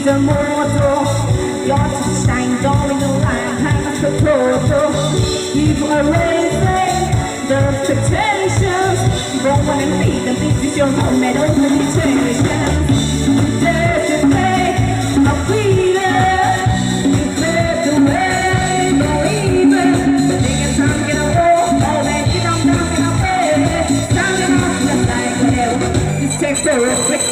the mortal. Your to shine, don't in the line, hang up the total. People are raising the expectations. Don't wanna leave them, this is your home, and open limitations. There's a way, a freedom. You clear the way, no even. Taking time, get a roll, all that you don't know, get a way. Standing up, just like whatever. This takes for a quick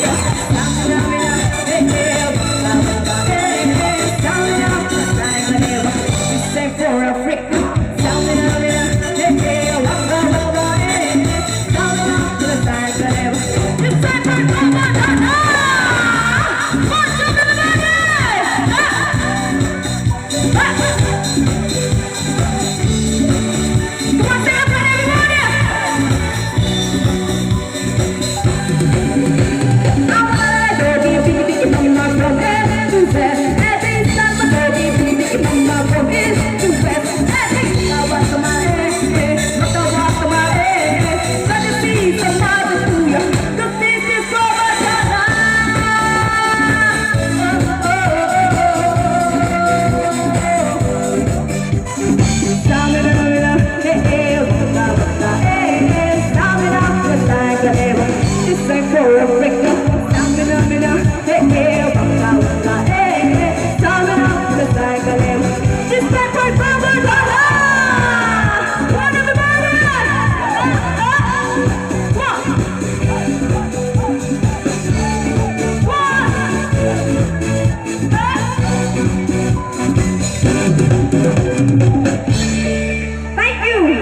Thank you.